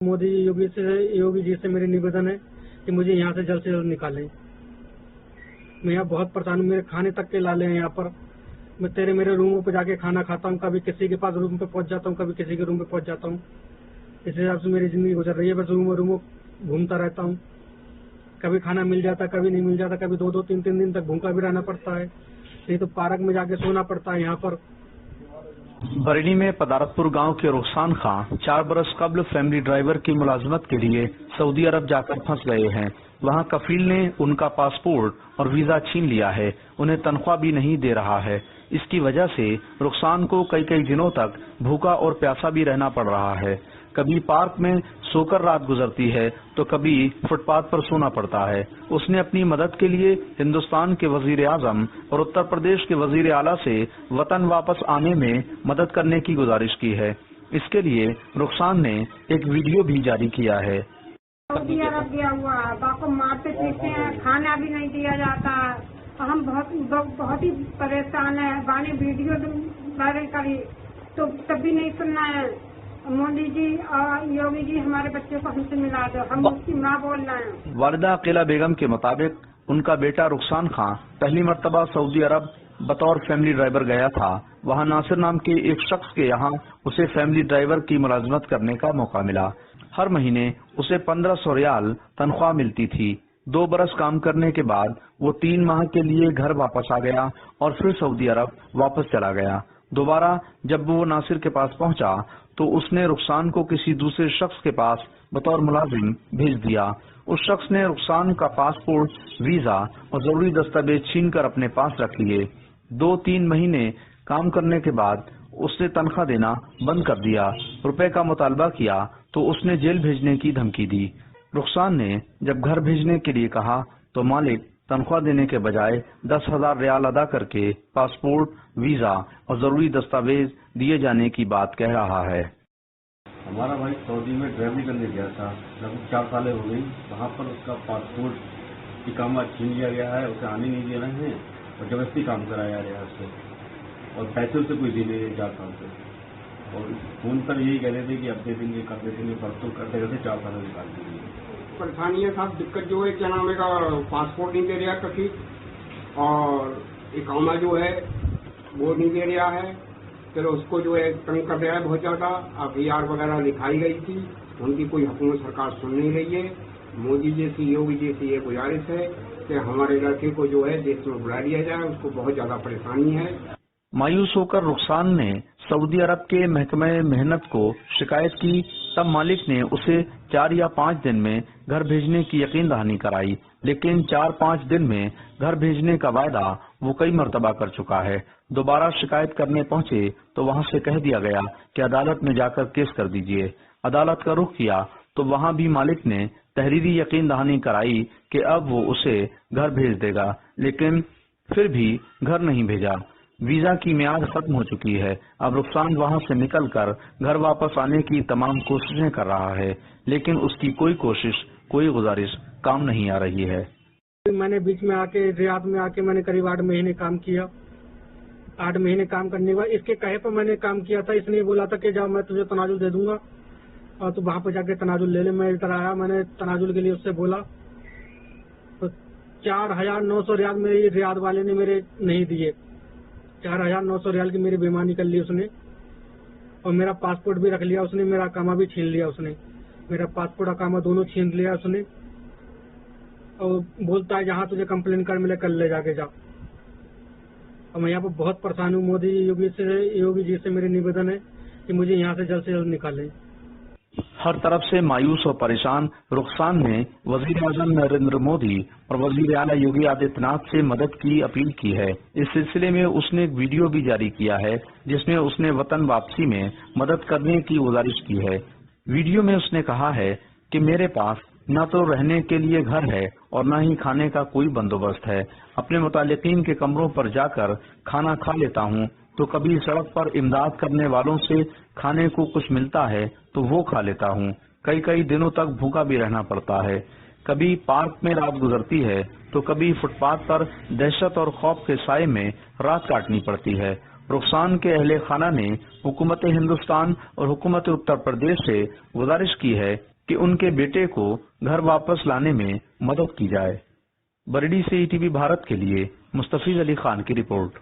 मोदी योगी जी से मेरी निवेदन है कि मुझे यहाँ से जल्द निकालें। मैं यहाँ बहुत परेशान हूँ, मेरे खाने तक के लाले हैं यहाँ पर। मैं मेरे रूमों पे जाके खाना खाता हूँ, कभी किसी के पास रूम पे पहुँच जाता हूँ, कभी किसी के रूम पे पहुँच जाता हूँ। इस हिसाब से मेरी जिंदगी गुजर रही है। बस रूमों घूमता रहता हूँ, कभी खाना मिल जाता, कभी नहीं मिल जाता, कभी 2-3 दिन तक भूखा भी रहना पड़ता है, नहीं तो पार्क में जाके सोना पड़ता है यहाँ पर। बरेली में पदारतपुर गांव के रुखसान खां 4 बरस कबल फैमिली ड्राइवर की मुलाजमत के लिए सऊदी अरब जाकर फंस गए हैं। वहां कफील ने उनका पासपोर्ट और वीजा छीन लिया है, उन्हें तनख्वाह भी नहीं दे रहा है। इसकी वजह से रुखसान को कई दिनों तक भूखा और प्यासा भी रहना पड़ रहा है। कभी पार्क में सोकर रात गुजरती है तो कभी फुटपाथ पर सोना पड़ता है। उसने अपनी मदद के लिए हिंदुस्तान के वजीर आजम और उत्तर प्रदेश के वजीर आला से वतन वापस आने में मदद करने की गुजारिश की है। इसके लिए रुखसान ने एक वीडियो भी जारी किया है। सऊदी अरब गया हुआ है, बाप को मारते पीटते हैं, खाना भी नहीं दिया जाता है। हम बहुत ही परेशान है। गाने वीडियो वायरल करी तो तब भी नहीं सुनना है। मोदी जी और योगी जी हमारे बच्चे को हमसे मिला दो, हम उसकी माँ बोल रहे हैं। वालिदा अकीला बेगम के मुताबिक उनका बेटा रुखसान खां पहली मर्तबा सऊदी अरब बतौर फैमिली ड्राइवर गया था। वहां नासिर नाम के एक शख्स के यहाँ उसे फैमिली ड्राइवर की मुलाजमत करने का मौका मिला। हर महीने उसे 1500 रियाल तनख्वाह मिलती थी। 2 बरस काम करने के बाद वो 3 माह के लिए घर वापस आ गया और फिर सऊदी अरब वापस चला गया। दोबारा जब वो नासिर के पास पहुंचा तो उसने रुखसान को किसी दूसरे शख्स के पास बतौर मुलाजिम भेज दिया। उस शख्स ने रुखसान का पासपोर्ट, वीजा और जरूरी दस्तावेज छीन कर अपने पास रख लिए। 2-3 महीने काम करने के बाद उसने तनख्वाह देना बंद कर दिया। रुपए का मुतालबा किया तो उसने जेल भेजने की धमकी दी। रुखसान ने जब घर भेजने के लिए कहा तो मालिक तनख्वाह देने के बजाय 10,000 रियाल अदा करके पासपोर्ट, वीजा और जरूरी दस्तावेज दिए जाने की बात कह रहा है। हमारा भाई सऊदी में ड्राइवरी करने गया था, लगभग 4 साल हो गई। वहाँ पर उसका पासपोर्ट इकामा छीन लिया गया है, उसे आने नहीं दे रहे हैं और जबरदस्ती काम कराया गया उससे, और पैसे उसे कोई दे नहीं रहे 4 साल से। और फोन पर यही कह रहे थे कि अब दे देंगे, कर देंगे, परसों करते करते 4 साल निकाल देंगे। परेशानी है साहब, दिक्कत जो है क्या नाम है का पासपोर्ट नहीं दे रहा कभी, और इकामा जो है वो नहीं दे रहा है। फिर उसको जो है तंग कर रहा है बहुत ज्यादा। FIR वगैरह लिखाई गई थी, उनकी कोई हुकूमत सरकार सुन नहीं रही है। मोदी जी से, योगी जी से ये गुजारिश है कि हमारे लड़के को जो है देश में बुला लिया जाए, उसको बहुत ज्यादा परेशानी है। मायूस होकर रुखसान ने सऊदी अरब के महकमे मेहनत को शिकायत की। तब मालिक ने उसे 4 या 5 दिन में घर भेजने की यकीन दहानी कराई, लेकिन 4-5 दिन में घर भेजने का वायदा वो कई मर्तबा कर चुका है। दोबारा शिकायत करने पहुंचे तो वहां से कह दिया गया कि अदालत में जाकर केस कर दीजिए। अदालत का रुख किया तो वहां भी मालिक ने तहरीरी यकीन दहानी कराई कि अब वो उसे घर भेज देगा, लेकिन फिर भी घर नहीं भेजा। वीजा की मियाद खत्म हो चुकी है। अब रुखसान वहां से निकलकर घर वापस आने की तमाम कोशिशें कर रहा है, लेकिन उसकी कोई कोशिश, कोई गुजारिश काम नहीं आ रही है। मैंने बीच में आके रियाद में आके मैंने करीब 8 महीने काम किया। 8 महीने काम करने के बाद इसके कहे पर मैंने काम किया था। इसने बोला था कि जाओ मैं तुझे तनाजुल दे दूंगा और तू वहां पर जाके तनाजुल ले ले। मैं इधर आया, मैंने तनाजुल के लिए उससे बोला तो 4,900 रियाल मेरे रियाद वाले ने मेरे नहीं दिए। 4,900 रियाल की मेरी बेईमानी कर ली उसने, और मेरा पासपोर्ट भी रख लिया उसने, मेरा अकामा भी छीन लिया उसने। मेरा पासपोर्ट अकामा दोनों छीन लिया उसने, और बोलता है जहाँ तुझे कंप्लेन कर मिले कर ले जाके जा। और मैं यहाँ पर बहुत परेशान हूँ। मोदी योगी जी से मेरी निवेदन है कि मुझे यहाँ से जल्द निकालें। हर तरफ से मायूस और परेशान रुखसान ने वजीर आजम नरेंद्र मोदी और वजीर आला योगी आदित्यनाथ से मदद की अपील की है। इस सिलसिले में उसने एक वीडियो भी जारी किया है जिसमें उसने वतन वापसी में मदद करने की गुजारिश की है। वीडियो में उसने कहा है कि मेरे पास न तो रहने के लिए घर है और न ही खाने का कोई बंदोबस्त है। अपने मुतालिकीन के कमरों पर जाकर खाना खा लेता हूँ, तो कभी सड़क पर इमदाद करने वालों से खाने को कुछ मिलता है तो वो खा लेता हूँ। कई दिनों तक भूखा भी रहना पड़ता है। कभी पार्क में रात गुजरती है तो कभी फुटपाथ पर दहशत और खौफ के साए में रात काटनी पड़ती है। रुखसान के अहले खाना ने हुकूमत हिंदुस्तान और हुकूमत उत्तर प्रदेश से गुजारिश की है कि उनके बेटे को घर वापस लाने में मदद की जाए। बरेली से ईटीवी भारत के लिए मुस्तफीज अली खान की रिपोर्ट।